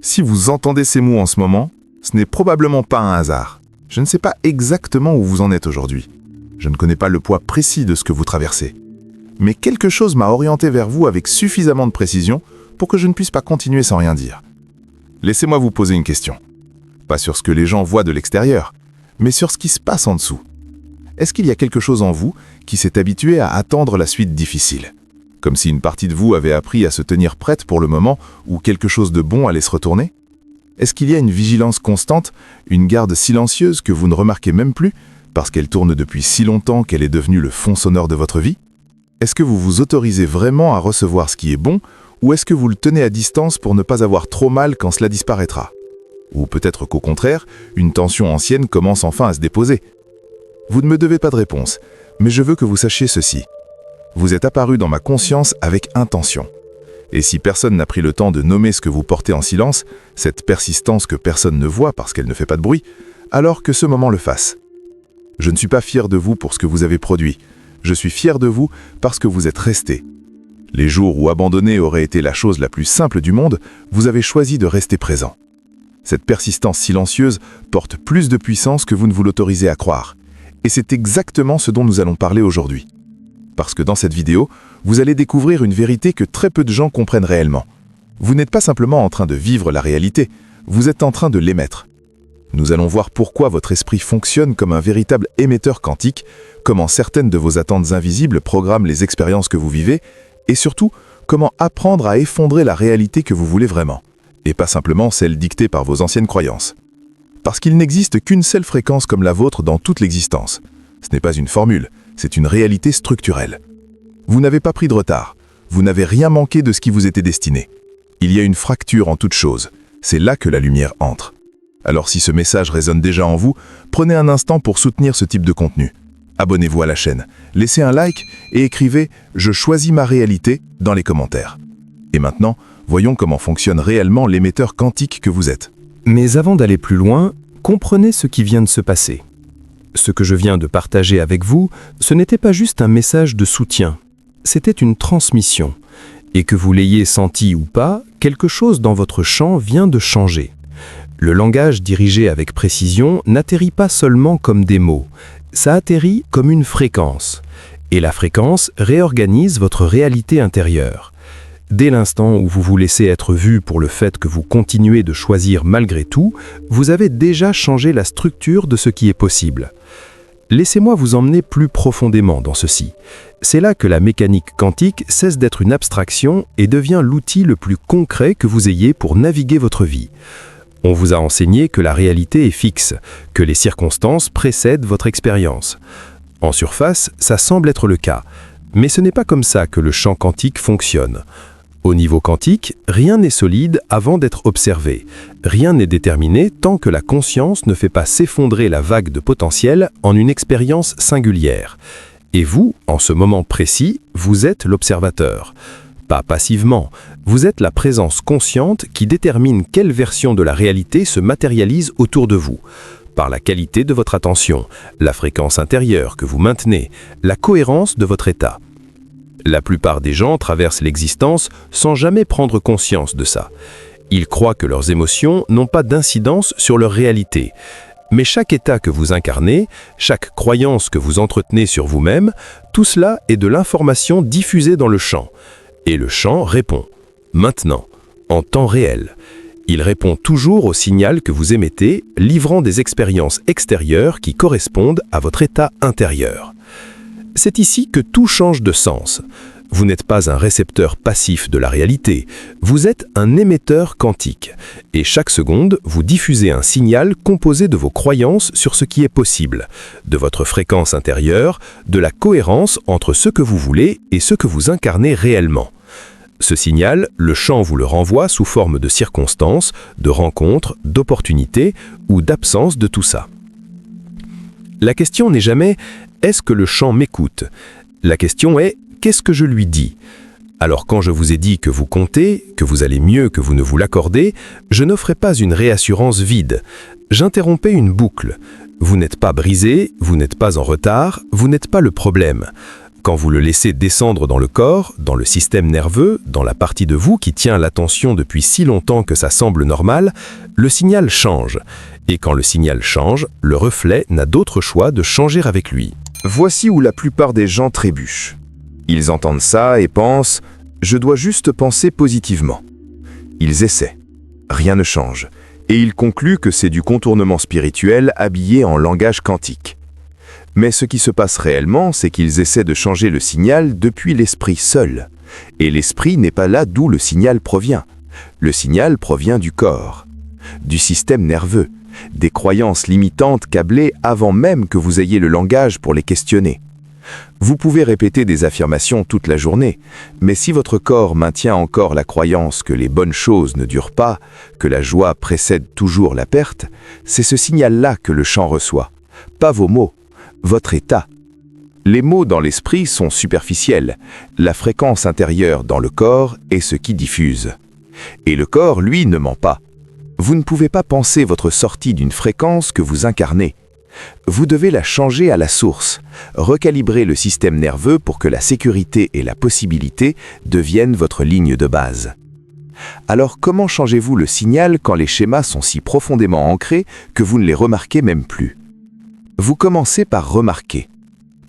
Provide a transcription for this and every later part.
Si vous entendez ces mots en ce moment, ce n'est probablement pas un hasard. Je ne sais pas exactement où vous en êtes aujourd'hui. Je ne connais pas le poids précis de ce que vous traversez. Mais quelque chose m'a orienté vers vous avec suffisamment de précision pour que je ne puisse pas continuer sans rien dire. Laissez-moi vous poser une question. Pas sur ce que les gens voient de l'extérieur, mais sur ce qui se passe en dessous. Est-ce qu'il y a quelque chose en vous qui s'est habitué à attendre la suite difficile? Comme si une partie de vous avait appris à se tenir prête pour le moment où quelque chose de bon allait se retourner? Est-ce qu'il y a une vigilance constante, une garde silencieuse que vous ne remarquez même plus, parce qu'elle tourne depuis si longtemps qu'elle est devenue le fond sonore de votre vie? Est-ce que vous vous autorisez vraiment à recevoir ce qui est bon, ou est-ce que vous le tenez à distance pour ne pas avoir trop mal quand cela disparaîtra? Ou peut-être qu'au contraire, une tension ancienne commence enfin à se déposer. Vous ne me devez pas de réponse, mais je veux que vous sachiez ceci. Vous êtes apparu dans ma conscience avec intention. Et si personne n'a pris le temps de nommer ce que vous portez en silence, cette persistance que personne ne voit parce qu'elle ne fait pas de bruit, alors que ce moment le fasse. Je ne suis pas fier de vous pour ce que vous avez produit. Je suis fier de vous parce que vous êtes resté. Les jours où abandonner aurait été la chose la plus simple du monde, vous avez choisi de rester présent. Cette persistance silencieuse porte plus de puissance que vous ne vous l'autorisez à croire. Et c'est exactement ce dont nous allons parler aujourd'hui. Parce que dans cette vidéo, vous allez découvrir une vérité que très peu de gens comprennent réellement. Vous n'êtes pas simplement en train de vivre la réalité, vous êtes en train de l'émettre. Nous allons voir pourquoi votre esprit fonctionne comme un véritable émetteur quantique, comment certaines de vos attentes invisibles programment les expériences que vous vivez, et surtout, comment apprendre à effondrer la réalité que vous voulez vraiment, et pas simplement celle dictée par vos anciennes croyances. Parce qu'il n'existe qu'une seule fréquence comme la vôtre dans toute l'existence. Ce n'est pas une formule, c'est une réalité structurelle. Vous n'avez pas pris de retard, vous n'avez rien manqué de ce qui vous était destiné. Il y a une fracture en toute chose, c'est là que la lumière entre. Alors si ce message résonne déjà en vous, prenez un instant pour soutenir ce type de contenu. Abonnez-vous à la chaîne, laissez un like et écrivez « Je choisis ma réalité » dans les commentaires. Et maintenant, voyons comment fonctionne réellement l'émetteur quantique que vous êtes. Mais avant d'aller plus loin, comprenez ce qui vient de se passer. Ce que je viens de partager avec vous, ce n'était pas juste un message de soutien, c'était une transmission. Et que vous l'ayez senti ou pas, quelque chose dans votre champ vient de changer. Le langage dirigé avec précision n'atterrit pas seulement comme des mots, ça atterrit comme une fréquence. Et la fréquence réorganise votre réalité intérieure. Dès l'instant où vous vous laissez être vu pour le fait que vous continuez de choisir malgré tout, vous avez déjà changé la structure de ce qui est possible. Laissez-moi vous emmener plus profondément dans ceci. C'est là que la mécanique quantique cesse d'être une abstraction et devient l'outil le plus concret que vous ayez pour naviguer votre vie. On vous a enseigné que la réalité est fixe, que les circonstances précèdent votre expérience. En surface, ça semble être le cas, mais ce n'est pas comme ça que le champ quantique fonctionne. Au niveau quantique, rien n'est solide avant d'être observé. Rien n'est déterminé tant que la conscience ne fait pas s'effondrer la vague de potentiel en une expérience singulière. Et vous, en ce moment précis, vous êtes l'observateur. Pas passivement, vous êtes la présence consciente qui détermine quelle version de la réalité se matérialise autour de vous. Par la qualité de votre attention, la fréquence intérieure que vous maintenez, la cohérence de votre état. La plupart des gens traversent l'existence sans jamais prendre conscience de ça. Ils croient que leurs émotions n'ont pas d'incidence sur leur réalité. Mais chaque état que vous incarnez, chaque croyance que vous entretenez sur vous-même, tout cela est de l'information diffusée dans le champ. Et le champ répond, maintenant, en temps réel. Il répond toujours au signal que vous émettez, livrant des expériences extérieures qui correspondent à votre état intérieur. C'est ici que tout change de sens. Vous n'êtes pas un récepteur passif de la réalité, vous êtes un émetteur quantique. Et chaque seconde, vous diffusez un signal composé de vos croyances sur ce qui est possible, de votre fréquence intérieure, de la cohérence entre ce que vous voulez et ce que vous incarnez réellement. Ce signal, le champ vous le renvoie sous forme de circonstances, de rencontres, d'opportunités ou d'absence de tout ça. La question n'est jamais « est-ce que le champ m'écoute ?» La question est « qu'est-ce que je lui dis ?» Alors quand je vous ai dit que vous comptez, que vous allez mieux que vous ne vous l'accordez, je n'offrais pas une réassurance vide. J'interrompais une boucle. Vous n'êtes pas brisé, vous n'êtes pas en retard, vous n'êtes pas le problème. Quand vous le laissez descendre dans le corps, dans le système nerveux, dans la partie de vous qui tient l'attention depuis si longtemps que ça semble normal, le signal change. Et quand le signal change, le reflet n'a d'autre choix de changer avec lui. Voici où la plupart des gens trébuchent. Ils entendent ça et pensent « je dois juste penser positivement ». Ils essaient. Rien ne change. Et ils concluent que c'est du contournement spirituel habillé en langage quantique. Mais ce qui se passe réellement, c'est qu'ils essaient de changer le signal depuis l'esprit seul. Et l'esprit n'est pas là d'où le signal provient. Le signal provient du corps, du système nerveux, des croyances limitantes câblées avant même que vous ayez le langage pour les questionner. Vous pouvez répéter des affirmations toute la journée, mais si votre corps maintient encore la croyance que les bonnes choses ne durent pas, que la joie précède toujours la perte, c'est ce signal-là que le chant reçoit. Pas vos mots, votre état. Les mots dans l'esprit sont superficiels. La fréquence intérieure dans le corps est ce qui diffuse. Et le corps, lui, ne ment pas. Vous ne pouvez pas penser votre sortie d'une fréquence que vous incarnez. Vous devez la changer à la source, recalibrer le système nerveux pour que la sécurité et la possibilité deviennent votre ligne de base. Alors comment changez-vous le signal quand les schémas sont si profondément ancrés que vous ne les remarquez même plus? Vous commencez par remarquer.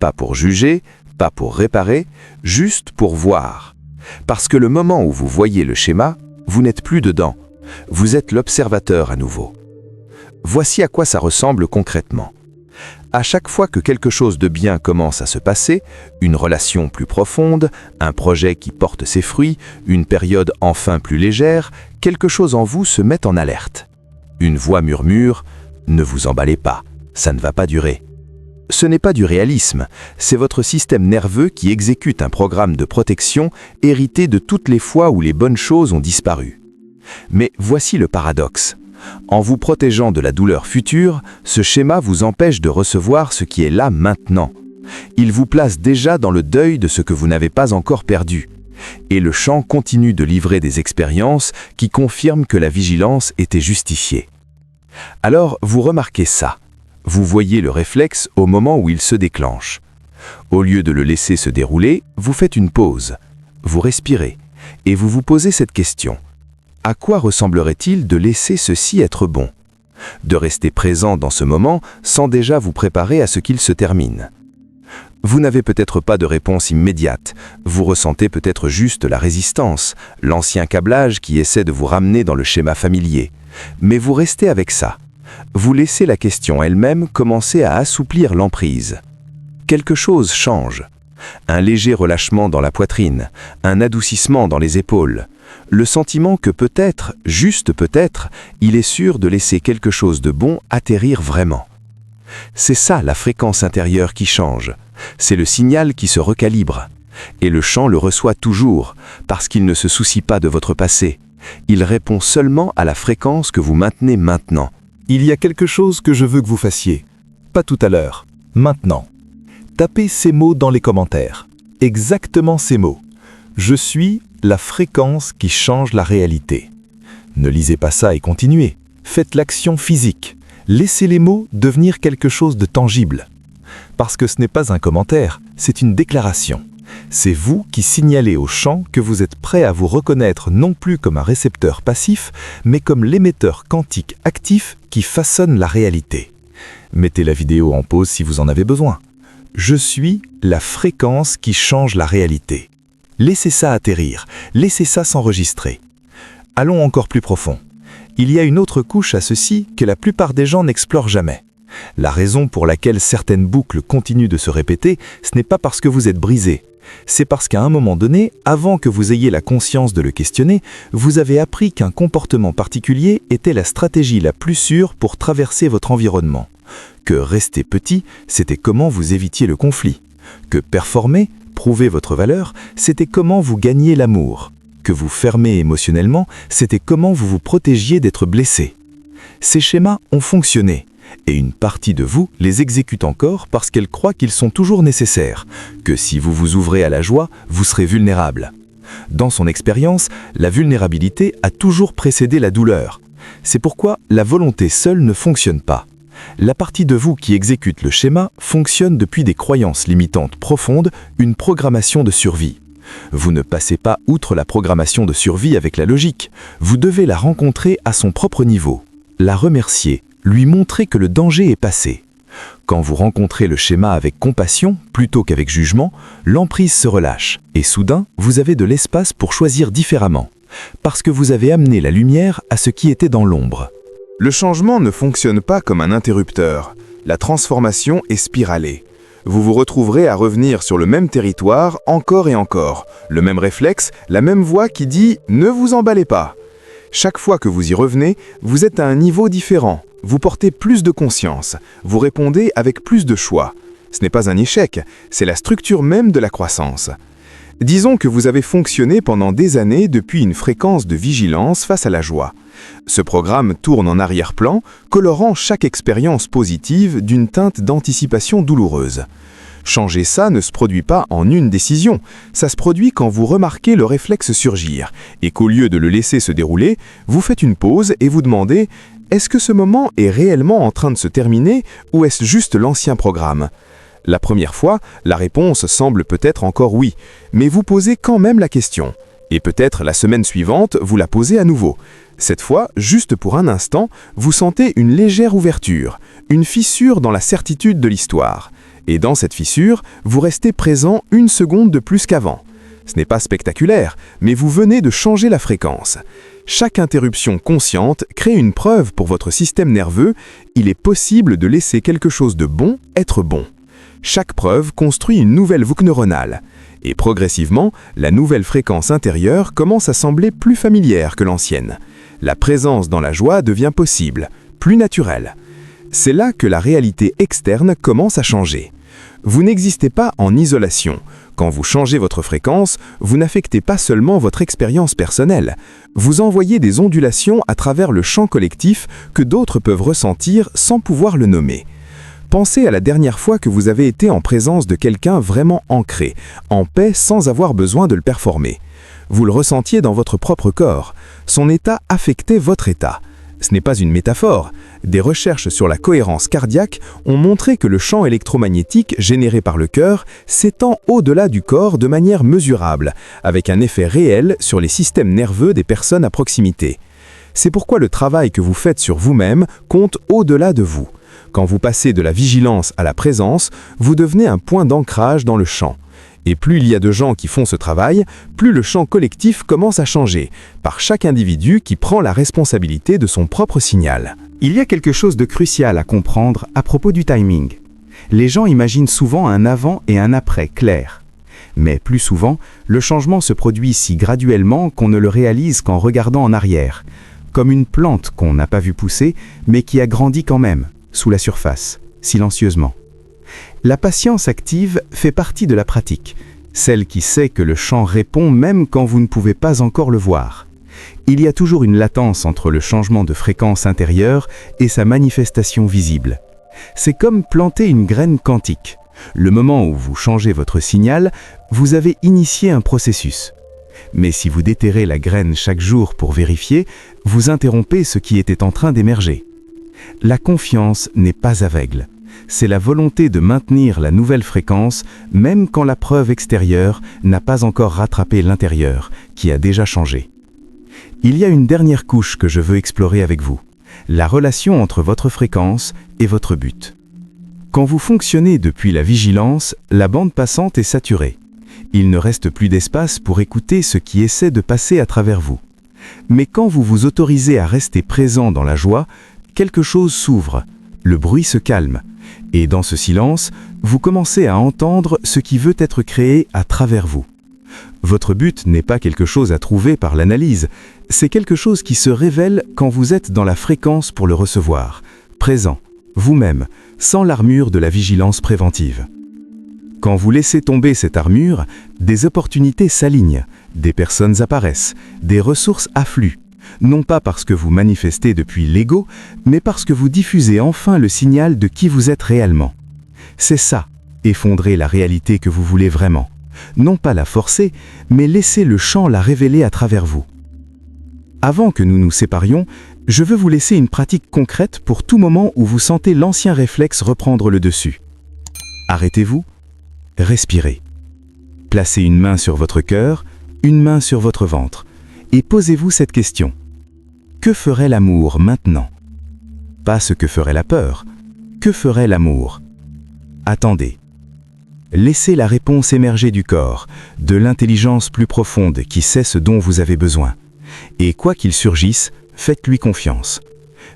Pas pour juger, pas pour réparer, juste pour voir. Parce que le moment où vous voyez le schéma, vous n'êtes plus dedans. Vous êtes l'observateur à nouveau. Voici à quoi ça ressemble concrètement. À chaque fois que quelque chose de bien commence à se passer, une relation plus profonde, un projet qui porte ses fruits, une période enfin plus légère, quelque chose en vous se met en alerte. Une voix murmure « Ne vous emballez pas, ça ne va pas durer ». Ce n'est pas du réalisme, c'est votre système nerveux qui exécute un programme de protection hérité de toutes les fois où les bonnes choses ont disparu. Mais voici le paradoxe. En vous protégeant de la douleur future, ce schéma vous empêche de recevoir ce qui est là maintenant. Il vous place déjà dans le deuil de ce que vous n'avez pas encore perdu. Et le chant continue de livrer des expériences qui confirment que la vigilance était justifiée. Alors vous remarquez ça. Vous voyez le réflexe au moment où il se déclenche. Au lieu de le laisser se dérouler, vous faites une pause. Vous respirez et vous vous posez cette question. À quoi ressemblerait-il de laisser ceci être bon? De rester présent dans ce moment sans déjà vous préparer à ce qu'il se termine. Vous n'avez peut-être pas de réponse immédiate, vous ressentez peut-être juste la résistance, l'ancien câblage qui essaie de vous ramener dans le schéma familier. Mais vous restez avec ça. Vous laissez la question elle-même commencer à assouplir l'emprise. Quelque chose change. Un léger relâchement dans la poitrine, un adoucissement dans les épaules. Le sentiment que peut-être, juste peut-être, il est sûr de laisser quelque chose de bon atterrir vraiment. C'est ça la fréquence intérieure qui change. C'est le signal qui se recalibre. Et le chant le reçoit toujours, parce qu'il ne se soucie pas de votre passé. Il répond seulement à la fréquence que vous maintenez maintenant. Il y a quelque chose que je veux que vous fassiez. Pas tout à l'heure, maintenant. Tapez ces mots dans les commentaires. Exactement ces mots. Je suis la fréquence qui change la réalité. Ne lisez pas ça et continuez. Faites l'action physique. Laissez les mots devenir quelque chose de tangible. Parce que ce n'est pas un commentaire, c'est une déclaration. C'est vous qui signalez au chant que vous êtes prêt à vous reconnaître non plus comme un récepteur passif, mais comme l'émetteur quantique actif qui façonne la réalité. Mettez la vidéo en pause si vous en avez besoin. Je suis la fréquence qui change la réalité. Laissez ça atterrir, laissez ça s'enregistrer. Allons encore plus profond. Il y a une autre couche à ceci que la plupart des gens n'explorent jamais. La raison pour laquelle certaines boucles continuent de se répéter, ce n'est pas parce que vous êtes brisé. C'est parce qu'à un moment donné, avant que vous ayez la conscience de le questionner, vous avez appris qu'un comportement particulier était la stratégie la plus sûre pour traverser votre environnement. Que rester petit, c'était comment vous évitiez le conflit. Que performer, prouver votre valeur, c'était comment vous gagniez l'amour. Que vous fermer émotionnellement, c'était comment vous vous protégiez d'être blessé. Ces schémas ont fonctionné. Et une partie de vous les exécute encore parce qu'elle croit qu'ils sont toujours nécessaires, que si vous vous ouvrez à la joie, vous serez vulnérable. Dans son expérience, la vulnérabilité a toujours précédé la douleur. C'est pourquoi la volonté seule ne fonctionne pas. La partie de vous qui exécute le schéma fonctionne depuis des croyances limitantes profondes, une programmation de survie. Vous ne passez pas outre la programmation de survie avec la logique. Vous devez la rencontrer à son propre niveau, la remercier, lui montrer que le danger est passé. Quand vous rencontrez le schéma avec compassion plutôt qu'avec jugement, l'emprise se relâche et soudain, vous avez de l'espace pour choisir différemment, parce que vous avez amené la lumière à ce qui était dans l'ombre. Le changement ne fonctionne pas comme un interrupteur. La transformation est spiralée. Vous vous retrouverez à revenir sur le même territoire encore et encore. Le même réflexe, la même voix qui dit « Ne vous emballez pas ». Chaque fois que vous y revenez, vous êtes à un niveau différent. Vous portez plus de conscience. Vous répondez avec plus de choix. Ce n'est pas un échec, c'est la structure même de la croissance. Disons que vous avez fonctionné pendant des années depuis une fréquence de vigilance face à la joie. Ce programme tourne en arrière-plan, colorant chaque expérience positive d'une teinte d'anticipation douloureuse. Changer ça ne se produit pas en une décision, ça se produit quand vous remarquez le réflexe surgir, et qu'au lieu de le laisser se dérouler, vous faites une pause et vous demandez « Est-ce que ce moment est réellement en train de se terminer ou est-ce juste l'ancien programme ?» La première fois, la réponse semble peut-être encore oui, mais vous posez quand même la question. Et peut-être la semaine suivante, vous la posez à nouveau. Cette fois, juste pour un instant, vous sentez une légère ouverture, une fissure dans la certitude de l'histoire. Et dans cette fissure, vous restez présent une seconde de plus qu'avant. Ce n'est pas spectaculaire, mais vous venez de changer la fréquence. Chaque interruption consciente crée une preuve pour votre système nerveux, il est possible de laisser quelque chose de bon être bon. Chaque preuve construit une nouvelle boucle neuronale. Et progressivement, la nouvelle fréquence intérieure commence à sembler plus familière que l'ancienne. La présence dans la joie devient possible, plus naturelle. C'est là que la réalité externe commence à changer. Vous n'existez pas en isolation. Quand vous changez votre fréquence, vous n'affectez pas seulement votre expérience personnelle. Vous envoyez des ondulations à travers le champ collectif que d'autres peuvent ressentir sans pouvoir le nommer. Pensez à la dernière fois que vous avez été en présence de quelqu'un vraiment ancré, en paix sans avoir besoin de le performer. Vous le ressentiez dans votre propre corps. Son état affectait votre état. Ce n'est pas une métaphore. Des recherches sur la cohérence cardiaque ont montré que le champ électromagnétique généré par le cœur s'étend au-delà du corps de manière mesurable, avec un effet réel sur les systèmes nerveux des personnes à proximité. C'est pourquoi le travail que vous faites sur vous-même compte au-delà de vous. Quand vous passez de la vigilance à la présence, vous devenez un point d'ancrage dans le champ. Et plus il y a de gens qui font ce travail, plus le champ collectif commence à changer, par chaque individu qui prend la responsabilité de son propre signal. Il y a quelque chose de crucial à comprendre à propos du timing. Les gens imaginent souvent un avant et un après clair. Mais plus souvent, le changement se produit si graduellement qu'on ne le réalise qu'en regardant en arrière, comme une plante qu'on n'a pas vue pousser, mais qui a grandi quand même, sous la surface, silencieusement. La patience active fait partie de la pratique, celle qui sait que le champ répond même quand vous ne pouvez pas encore le voir. Il y a toujours une latence entre le changement de fréquence intérieure et sa manifestation visible. C'est comme planter une graine quantique. Le moment où vous changez votre signal, vous avez initié un processus. Mais si vous déterrez la graine chaque jour pour vérifier, vous interrompez ce qui était en train d'émerger. La confiance n'est pas aveugle. C'est la volonté de maintenir la nouvelle fréquence, même quand la preuve extérieure n'a pas encore rattrapé l'intérieur, qui a déjà changé. Il y a une dernière couche que je veux explorer avec vous, la relation entre votre fréquence et votre but. Quand vous fonctionnez depuis la vigilance, la bande passante est saturée. Il ne reste plus d'espace pour écouter ce qui essaie de passer à travers vous. Mais quand vous vous autorisez à rester présent dans la joie, quelque chose s'ouvre, le bruit se calme, et dans ce silence, vous commencez à entendre ce qui veut être créé à travers vous. Votre but n'est pas quelque chose à trouver par l'analyse, c'est quelque chose qui se révèle quand vous êtes dans la fréquence pour le recevoir, présent, vous-même, sans l'armure de la vigilance préventive. Quand vous laissez tomber cette armure, des opportunités s'alignent, des personnes apparaissent, des ressources affluent, non pas parce que vous manifestez depuis l'ego, mais parce que vous diffusez enfin le signal de qui vous êtes réellement. C'est ça, effondrer la réalité que vous voulez vraiment. Non pas la forcer, mais laisser le champ la révéler à travers vous. Avant que nous nous séparions, Je veux vous laisser une pratique concrète pour tout moment où vous sentez l'ancien réflexe reprendre le dessus. Arrêtez-vous, respirez. Placez une main sur votre cœur, une main sur votre ventre, et posez-vous cette question. Que ferait l'amour maintenant? Pas ce que ferait la peur. Que ferait l'amour? Attendez. Laissez la réponse émerger du corps, de l'intelligence plus profonde qui sait ce dont vous avez besoin. Et quoi qu'il surgisse, faites-lui confiance.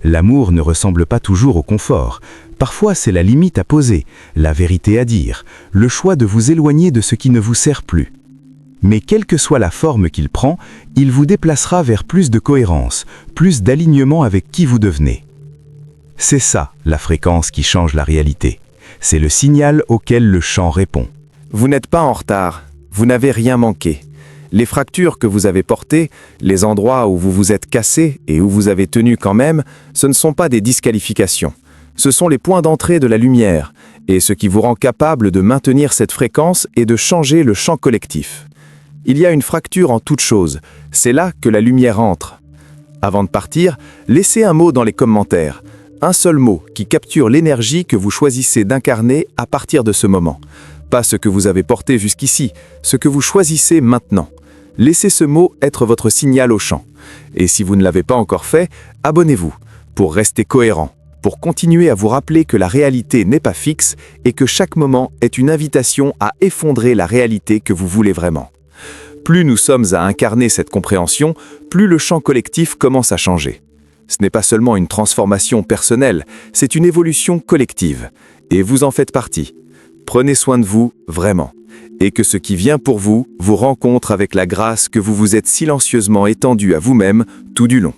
L'amour ne ressemble pas toujours au confort. Parfois, c'est la limite à poser, la vérité à dire, le choix de vous éloigner de ce qui ne vous sert plus. Mais quelle que soit la forme qu'il prend, il vous déplacera vers plus de cohérence, plus d'alignement avec qui vous devenez. C'est ça, la fréquence qui change la réalité. C'est le signal auquel le chant répond. Vous n'êtes pas en retard, vous n'avez rien manqué. Les fractures que vous avez portées, les endroits où vous vous êtes cassé et où vous avez tenu quand même, ce ne sont pas des disqualifications. Ce sont les points d'entrée de la lumière, et ce qui vous rend capable de maintenir cette fréquence et de changer le champ collectif. Il y a une fracture en toute chose, c'est là que la lumière entre. Avant de partir, laissez un mot dans les commentaires. Un seul mot qui capture l'énergie que vous choisissez d'incarner à partir de ce moment. Pas ce que vous avez porté jusqu'ici, ce que vous choisissez maintenant. Laissez ce mot être votre signal au chant. Et si vous ne l'avez pas encore fait, abonnez-vous pour rester cohérent, pour continuer à vous rappeler que la réalité n'est pas fixe et que chaque moment est une invitation à effondrer la réalité que vous voulez vraiment. Plus nous sommes à incarner cette compréhension, plus le champ collectif commence à changer. Ce n'est pas seulement une transformation personnelle, c'est une évolution collective. Et vous en faites partie. Prenez soin de vous, vraiment. Et que ce qui vient pour vous rencontre avec la grâce que vous vous êtes silencieusement étendue à vous-même tout du long.